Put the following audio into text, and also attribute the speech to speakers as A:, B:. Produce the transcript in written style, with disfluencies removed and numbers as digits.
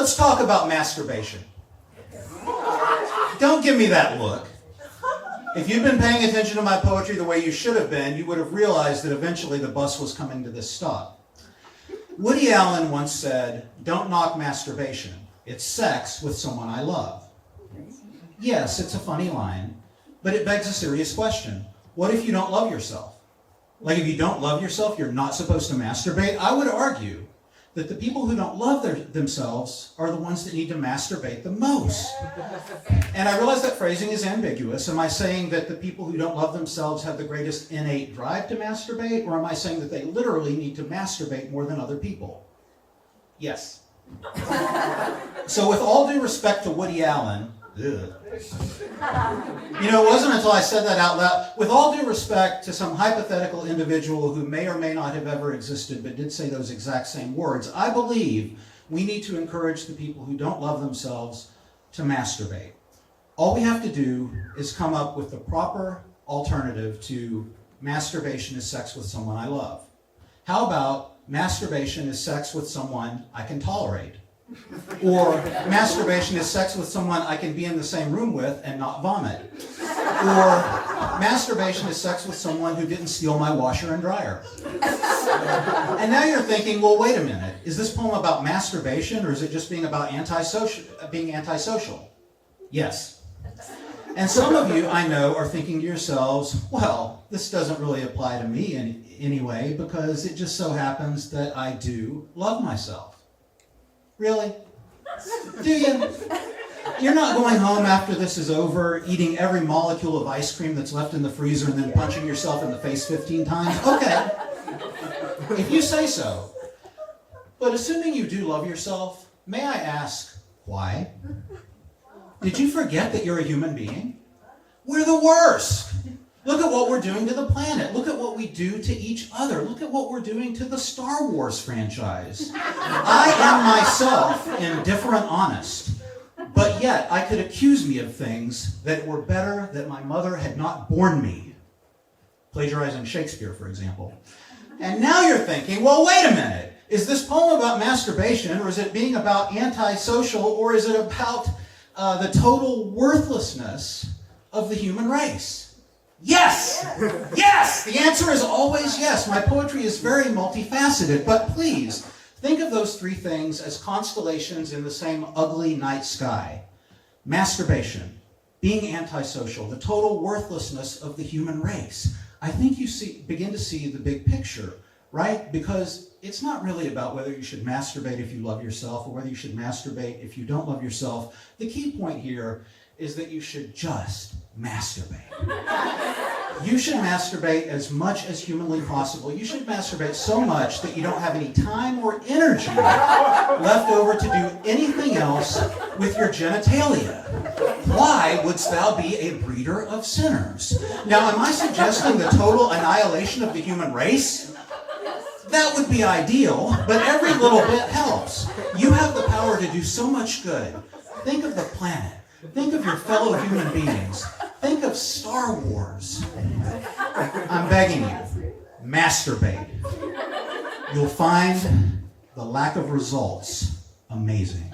A: Let's talk about masturbation. Don't give me that look. If you'd been paying attention to my poetry the way you should have been, you would have realized that eventually the bus was coming to this stop. Woody Allen once said, "Don't knock masturbation. It's sex with someone I love." Yes, it's a funny line, but it begs a serious question. What if you don't love yourself? Like, if you don't love yourself, you're not supposed to masturbate? I would argue that the people who don't love themselves are the ones that need to masturbate the most. And I realize that phrasing is ambiguous. Am I saying that the people who don't love themselves have the greatest innate drive to masturbate, or am I saying that they literally need to masturbate more than other people? Yes. So with all due respect to Woody Allen, it wasn't until I said that out loud, with all due respect to some hypothetical individual who may or may not have ever existed but did say those exact same words, I believe we need to encourage the people who don't love themselves to masturbate. All we have to do is come up with the proper alternative to masturbation is sex with someone I love. How about masturbation is sex with someone I can tolerate? Or masturbation is sex with someone I can be in the same room with and not vomit. Or masturbation is sex with someone who didn't steal my washer and dryer. And now you're thinking, well, wait a minute. Is this poem about masturbation, or is it just being about being antisocial? Yes. And some of you, I know, are thinking to yourselves, well, this doesn't really apply to me in any way because it just so happens that I do love myself. Really? Do you? You're not going home after this is over, eating every molecule of ice cream that's left in the freezer and then punching yourself in the face 15 times? Okay. If you say so. But assuming you do love yourself, may I ask, why? Did you forget that you're a human being? We're the worst. Look at what we're doing to the planet. Look at what we do to each other. Look at what we're doing to the Star Wars franchise. I am myself indifferent honest, but yet I could accuse me of things that were better that my mother had not borne me. Plagiarizing Shakespeare, for example. And now you're thinking, well, wait a minute. Is this poem about masturbation, or is it being about antisocial, or is it about the total worthlessness of the human race? Yes! Yes! The answer is always yes. My poetry is very multifaceted, but please, think of those three things as constellations in the same ugly night sky. Masturbation, being antisocial, the total worthlessness of the human race. I think you begin to see the big picture, right? Because it's not really about whether you should masturbate if you love yourself or whether you should masturbate if you don't love yourself. The key point here is that you should just masturbate. You should masturbate as much as humanly possible. You should masturbate so much that you don't have any time or energy left over to do anything else with your genitalia. Why wouldst thou be a breeder of sinners? Now, am I suggesting the total annihilation of the human race? That would be ideal, but every little bit helps. You have the power to do so much good. Think of the planet. Think of your fellow human beings. Think of Star Wars. I'm begging you, masturbate. You'll find the lack of results amazing.